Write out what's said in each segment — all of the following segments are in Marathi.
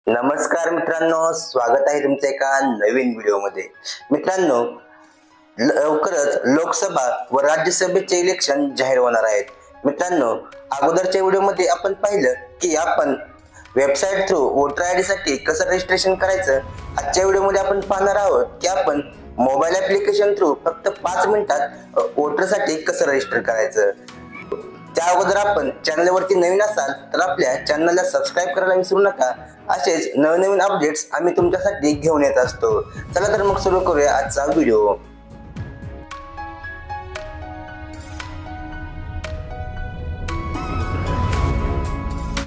नमस्कार मित्रांनो, स्वागत आहे तुमच्या एका नवीन व्हिडिओमध्ये। मित्रांनो, लवकरच लोकसभा व राज्यसभेचे इलेक्शन जाहीर होणार आहेत। मित्रांनो, अगोदरच्या व्हिडिओमध्ये आपण पाहिलं की आपण वेबसाईट थ्रू वोटर आयडी साठी कसं रजिस्ट्रेशन करायचं। आजच्या व्हिडिओमध्ये आपण पाहणार आहोत की आपण मोबाईल ॲप्लिकेशन थ्रू फक्त 5 मिनिटात वोटर साठी कसं रजिस्टर करायचं। त्या अगोदर आपण चॅनलवरती नवीन असाल तर आपल्या चॅनलला सबस्क्राइब करायला विसरू नका। असेच नवनवीन अपडेट्स आम्ही तुमच्यासाठी घेऊन येत असतो। चला तर मग सुरू करूया आजचा व्हिडिओ।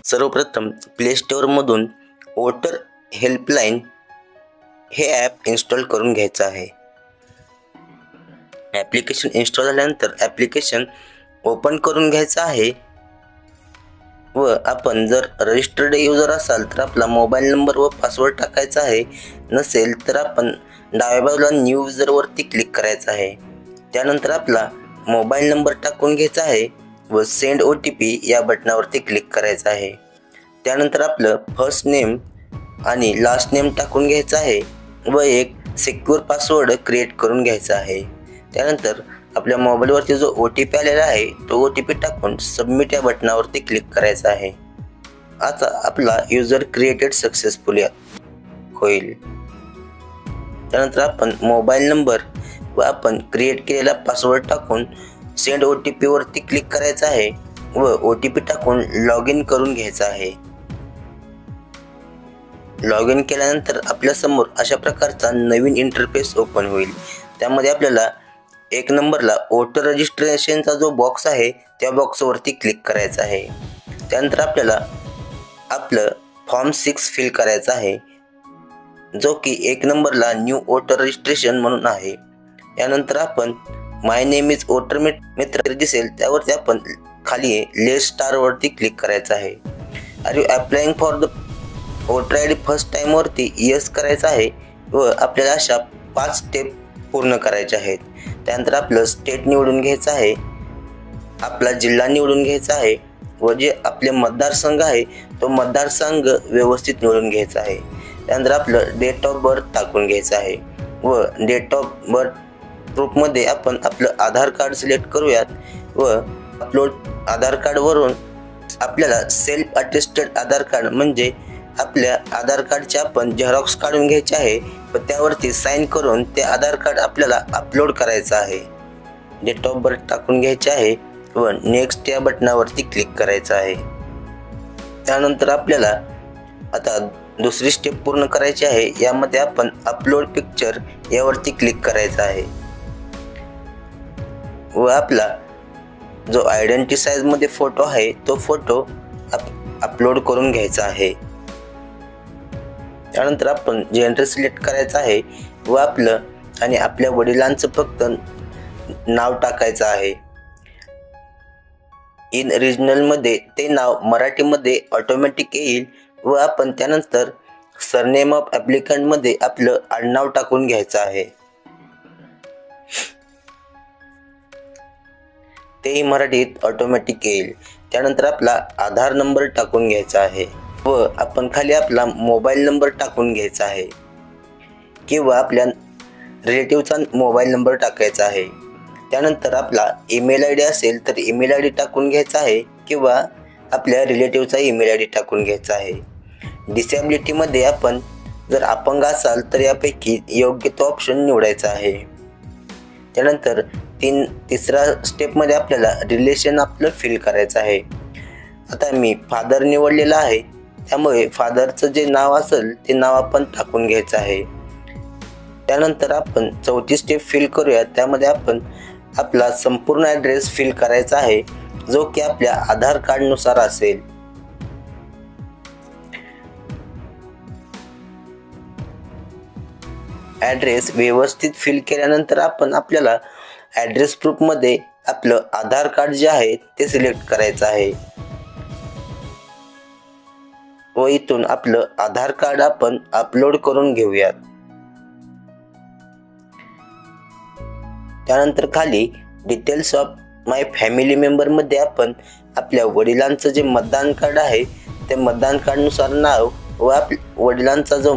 सर्वप्रथम प्ले स्टोअर मधून वोटर हेल्पलाइन हे ॲप इन्स्टॉल करून घ्यायचं आहे। ॲप्लिकेशन इन्स्टॉल झाल्यानंतर ॲप्लिकेशन ओपन करून घ्यायचं आहे व आपण जर रजिस्टर्ड यूजर असाल तर आपला मोबाईल नंबर व पासवर्ड टाकायचा आहे। नसेल तर आपण डाव्या बाजूला न्यू यूजर वरती क्लिक करायचं आहे। त्यानंतर आपला मोबाईल नंबर टाकून घ्यायचा आहे व सेंड OTP या बटनावरती क्लिक करायचं आहे। त्यानंतर आपलं फर्स्ट नेम आणि लास्ट नेम टाकून घ्यायचं आहे व एक सिक्युअर पासवर्ड क्रिएट करून घ्यायचा आहे। त्यानंतर आपल्या मोबाईलवरती जो OTP आलेला आहे तो OTP टाकून सबमिट या बटनावरती क्लिक करायचा आहे। आता आपला यूजर क्रिएटेड सक्सेसफुली होईल। त्यानंतर आपण मोबाईल नंबर व आपण क्रिएट केलेला पासवर्ड टाकून सेंड OTP वरती क्लिक करायचा आहे व OTP टाकून लॉग इन करून घ्यायचा आहे। लॉग इन केल्यानंतर आपल्या समोर अशा प्रकारचा नवीन इंटरफेस ओपन होईल। त्यामध्ये आपल्याला एक नंबरला वोटर रजिस्ट्रेशनचा जो बॉक्स आहे त्या बॉक्सवरती क्लिक करायचा आहे। त्यानंतर आपल्याला आपलं फॉर्म 6 फिल करायचा आहे जो की एक नंबरला न्यू वोटर रजिस्ट्रेशन म्हणून आहे। त्यानंतर आपण माय नेम इज वोटर मित्र दिसेल त्यावरती आपण खाली लेस स्टार वरती क्लिक करायचं आहे। Are you applying for the voter ID first time वरती यस करायचं आहे व आपल्याला अशा 5 स्टेप पूर्ण करायच्या आहेत। त्यानंतर आपलं स्टेट निवडून घ्यायचं आहे, आपला जिल्हा निवडून घ्यायचा आहे व जे आपले मतदारसंघ आहे तो मतदारसंघ व्यवस्थित निवडून घ्यायचा आहे। त्यानंतर आपलं डेट ऑफ बर्थ टाकून घ्यायचं आहे व डेट ऑफ बर्थ प्रूफमध्ये आपण आपलं आधार कार्ड सिलेक्ट करूयात व अपलोड आधार कार्डवरून आपल्याला सेल्फ अटेस्टेड आधार कार्ड म्हणजे आपल्या आधार कार्डचे आपण झेरॉक्स काढून घ्यायचे आहे व त्यावरती साइन करून ते आधार कार्ड आपल्याला अपलोड करायचं आहे। डेट ऑफ बर्थ टाकून घ्यायचे आहे व नेक्स्ट या बटनावरती क्लिक करायचं आहे। त्यानंतर आपल्याला आता दुसरी स्टेप पूर्ण करायची आहे। यामध्ये आपण अपलोड पिक्चर यावरती क्लिक करायचं आहे व आपला जो आयडेंटिटी साइज मध्ये फोटो आहे तो फोटो अपलोड करून घ्यायचा आहे। त्यानंतर आपण जेंडर सिलेक्ट करायचं आहे व आपलं आणि आपल्या वडिलांचं फक्त नाव टाकायचं आहे। इन रिजनल मध्ये ते नाव मराठीमध्ये ऑटोमॅटिक येईल व आपण त्यानंतर सरनेम ऑफ ॲप्लिकंट मध्ये आपलं आडनाव टाकून घ्यायचं आहे, तेही मराठीत ऑटोमॅटिक येईल। त्यानंतर आपला आधार नंबर टाकून घ्यायचा आहे व आपण खाली आपला मोबाईल नंबर टाकून घ्यायचा आहे किंवा आपल्या रिलेटिव्हचा मोबाईल नंबर टाकायचा आहे। त्यानंतर आपला ईमेल आयडी असेल तर ईमेल आयडी टाकून घ्यायचा आहे किंवा आपल्या रिलेटिव्हचा ईमेल आयडी टाकून घ्यायचा आहे। डिसेबिलिटीमध्ये आपण जर अपंग असाल तर यापैकी योग्य तो ऑप्शन निवडायचा आहे। त्यानंतर तिसरा स्टेपमध्ये आपल्याला रिलेशन आपलं फिल करायचं आहे। आता मी फादर निवडलेलं आहे त्यामुळे फादरचं जे नाव असेल ते नाव आपण टाकून घ्यायचं आहे। त्यानंतर आपण चौथी स्टेप फिल करूया। त्यामध्ये आपण आपला संपूर्ण ॲड्रेस फिल करायचा आहे जो की आपल्या आधार कार्ड नुसार असेल। ॲड्रेस व्यवस्थित फिल केल्यानंतर आपण आपल्याला ॲड्रेस प्रूफ मध्ये आपलं आधार कार्ड जे आहे ते सिलेक्ट करायचं आहे व इथून आपलं आधार कार्ड आपण अपलोड करून घेऊयात। त्यानंतर खाली details of my family member मध्ये आपण आपल्या वडिलांचं जे मतदान कार्ड आहे ते मतदान कार्ड नुसार नाव व वडिलांचा जो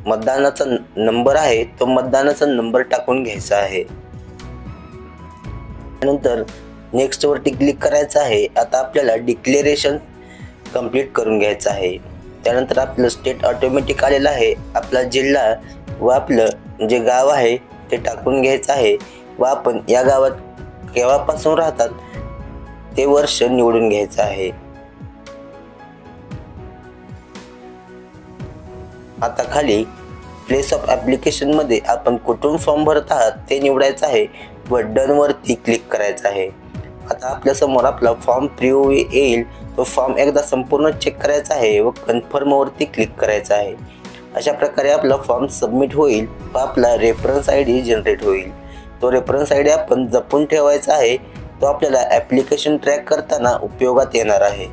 मतदानाचा नंबर आहे तो मतदानाचा नंबर टाकून घ्यायचा आहे। त्यानंतर नेक्स्ट वरती क्लिक करायचं आहे। आता आपल्याला डिक्लेरेशन कंप्लीट करून घ्यायचं आहे। त्यानंतर आपलं स्टेट ऑटोमॅटिक आलेलं आहे। आपला जिल्हा व आपलं जे गाव आहे ते टाकून घ्यायचं आहे व आपण या गावात केव्हापासून राहतात ते वर्ष निवडून घ्यायचं आहे। आता खाली प्लेस ऑफ ॲप्लिकेशन मध्ये आपण कुठून फॉर्म भरत आहात ते निवडायचं आहे व डन वरती क्लिक करायचं आहे। आता आपल्या समोर आपला फॉर्म प्रिव्ह्यू येईल। तो फॉर्म एकदा संपूर्ण चेक करायचा आहे व कन्फर्म वरती क्लिक करायचं आहे। अशा प्रकारे आपला फॉर्म सबमिट होईल व आपला रेफरन्स ID जनरेट होईल। तो रेफरन्स ID आपण जपून ठेवायचा आहे। तो आपल्याला ॲप्लिकेशन ट्रॅक करताना उपयोगात येणार आहे।